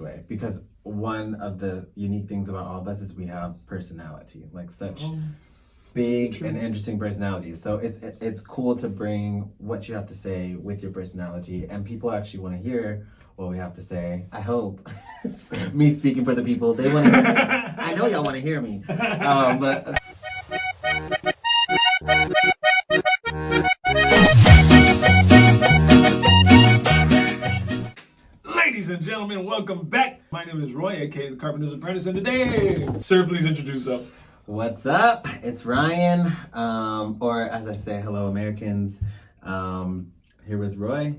way, because one of the unique things about all of us is we have personality, like such big and interesting personalities. So it's cool to bring what you have to say with your personality, and people actually want to hear what we have to say. I hope. Me speaking for the people, they want to hear me. I know y'all want to hear me. But ladies and gentlemen, welcome back. My name is Roy, aka the Carpenter's Apprentice, and today, sir, please introduce yourself. what's up? It's Ryan, or as I say, hello Americans. Here with Roy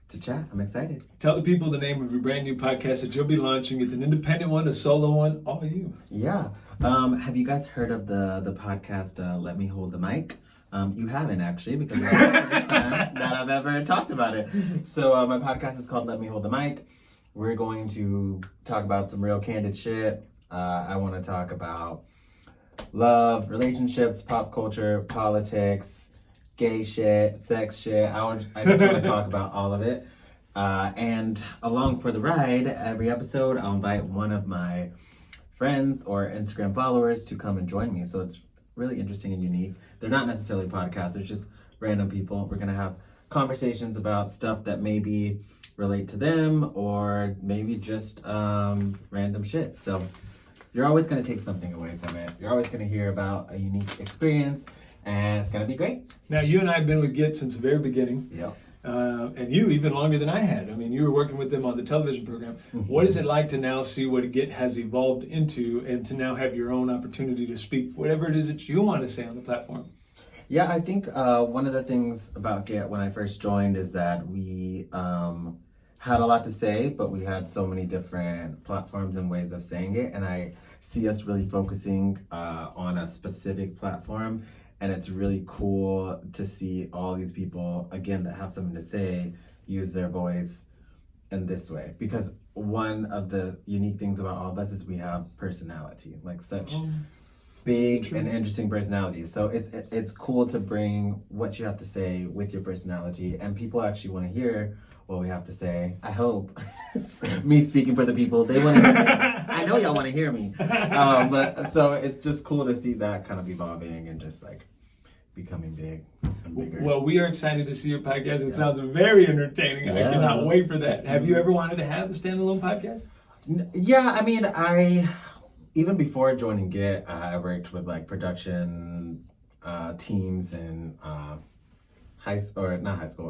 to chat. I'm excited. Tell the people the name of your brand new podcast that you'll be launching. It's an independent one, a solo one, all you. Yeah. Have you guys heard of the podcast Let Me Hold the Mic? You haven't actually, because it's the first time that I've ever talked about it. So my podcast is called Let Me Hold the Mic. We're going to talk about some real candid shit. I want to talk about love, relationships, pop culture, politics, gay shit, sex shit. I just want to talk about all of it. And along for the ride, every episode, I'll invite one of my friends or Instagram followers to come and join me. So it's really interesting and unique. They're not necessarily podcasters, just random people. We're going to have conversations about stuff that maybe relate to them or maybe just random shit. So you're always going to take something away from it. You're always going to hear about a unique experience, and it's going to be great. Now, you and I have been with Git since the very beginning. Yep. And you even longer than I had. I mean, you were working with them on the television program. Mm-hmm. What is it like to now see what Git has evolved into and to now have your own opportunity to speak whatever it is that you want to say on the platform? Yeah, I think one of the things about Git when I first joined is that we had a lot to say, but we had so many different platforms and ways of saying it. And I see us really focusing on a specific platform. And it's really cool to see all these people, again, that have something to say, use their voice in this way. Because one of the unique things about all of us is we have personality, like such big and interesting personalities. So it's cool to bring what you have to say with your personality, and people actually want to hear what we have to say. I hope. Me speaking for the people, they want to hear me. I know y'all want to hear me. But so it's just cool to see that kind of evolving and just like becoming big and bigger. Well, we are excited to see your podcast. It sounds very entertaining. Yeah. I cannot wait for that. Have you ever wanted to have a standalone podcast? Yeah, I mean, even before joining Git, I worked with like production teams in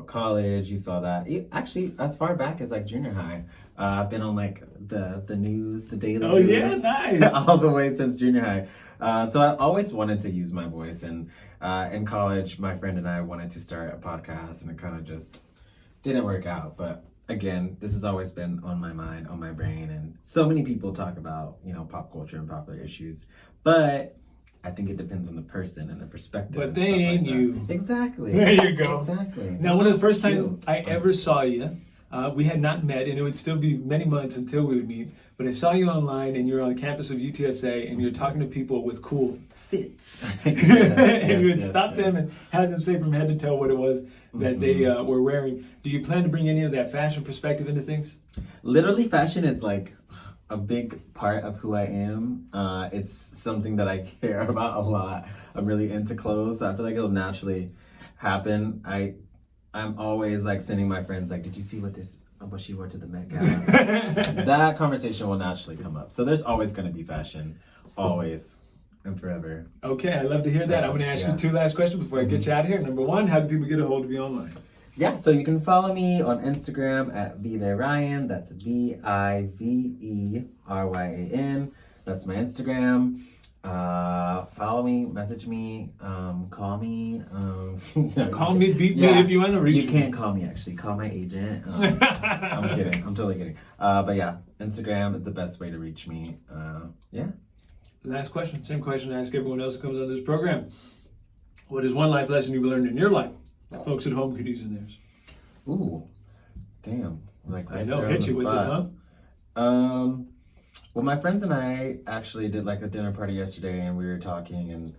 college. You saw that. Actually, as far back as like junior high. I've been on like the news, the daily news. Oh yeah, nice. All the way since junior high. So I always wanted to use my voice, and in college, my friend and I wanted to start a podcast, and it kind of just didn't work out. But again, this has always been on my mind, on my brain, and so many people talk about, pop culture and popular issues, but I think it depends on the person and the perspective. But they ain't like you. Exactly. There you go. Exactly. Now, one of the first times I ever saw you, we had not met, and it would still be many months until we would meet, but I saw you online, and you're on the campus of UTSA, and you're talking to people with cool fits. And you would stop them and have them say from head to toe what it was that they were wearing. Do you plan to bring any of that fashion perspective into things? Literally, fashion is like a big part of who I am. It's something that I care about a lot. I'm really into clothes, so I feel like it'll naturally happen. I'm always like sending my friends like, did you see what she wore to the Met Gala? That conversation will naturally come up. So there's always going to be fashion, always and forever. Okay, I'd love to hear that. I'm going to ask you two last questions before I get you out of here. Number one, how do people get a hold of you online? Yeah, so you can follow me on Instagram at ViveRyan. That's VIVERYAN. That's my Instagram. Follow me, message me, call me. Call me, beat me if you want to reach me. You can't call me, actually. Call my agent. I'm kidding. I'm totally kidding. But yeah, Instagram is the best way to reach me. Yeah. Last question. Same question I ask everyone else who comes on this program. What is one life lesson you've learned in your life that folks at home could use in theirs? Ooh, damn. Like right, I know, hit you with it, huh? Well, my friends and I actually did like a dinner party yesterday, and we were talking, and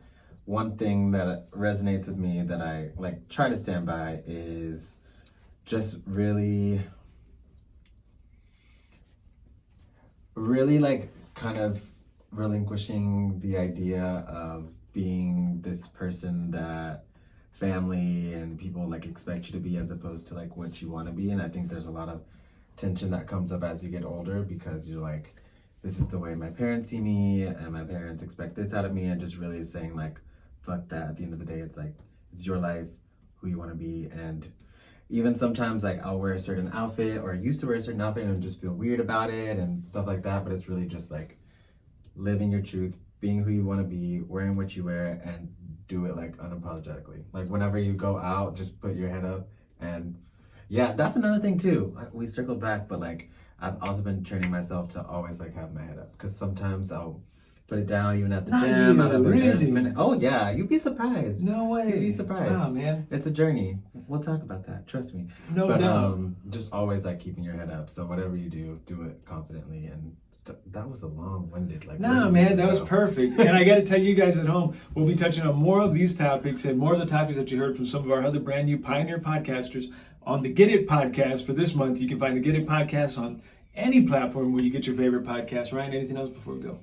one thing that resonates with me that I like try to stand by is just really really like kind of relinquishing the idea of being this person that family and people like expect you to be, as opposed to like what you want to be. And I think there's a lot of tension that comes up as you get older, because you're like, this is the way my parents see me and my parents expect this out of me, and just really saying like, fuck that. At the end of the day, it's like, it's your life, who you want to be. And even sometimes like I'll wear a certain outfit, or I used to wear a certain outfit, and just feel weird about it and stuff like that. But it's really just like living your truth, being who you want to be, wearing what you wear, and do it like unapologetically. Like whenever you go out, just put your head up. And yeah, that's another thing too. We circled back, but like I've also been training myself to always like have my head up, because sometimes I'll put it down even at the gym. You, out of really? embarrassment. Oh yeah, you'd be surprised. No way. You'd be surprised. Wow, man. It's a journey. We'll talk about that. Trust me. No doubt. Just always like keeping your head up. So whatever you do it confidently. And that was a long-winded like. No, man, that was perfect. And I got to tell you guys at home, we'll be touching on more of these topics and more of the topics that you heard from some of our other brand new pioneer podcasters on the Get It podcast for this month. You can find the Get It podcast on any platform where you get your favorite podcast. Ryan, anything else before we go?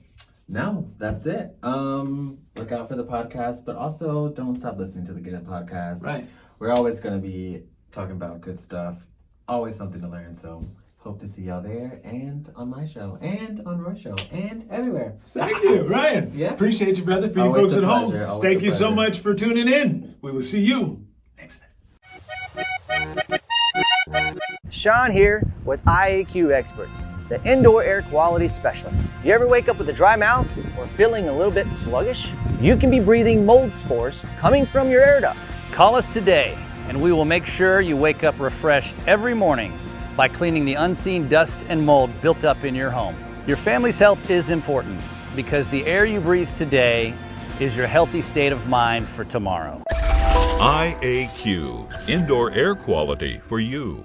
No, that's it. Look out for the podcast, but also don't stop listening to the Get It podcast. Right. We're always going to be talking about good stuff. Always something to learn. So hope to see y'all there, and on my show, and on Roy's show, and everywhere. Thank you, Ryan. Yeah. Appreciate you, brother. For you Always folks a at home, pleasure. Always thank a you so pleasure. much for tuning in. We will see you next time. Sean here with IAQ Experts, the indoor air quality specialists. You ever wake up with a dry mouth or feeling a little bit sluggish? You can be breathing mold spores coming from your air ducts. Call us today and we will make sure you wake up refreshed every morning by cleaning the unseen dust and mold built up in your home. Your family's health is important, because the air you breathe today is your healthy state of mind for tomorrow. IAQ, indoor air quality for you.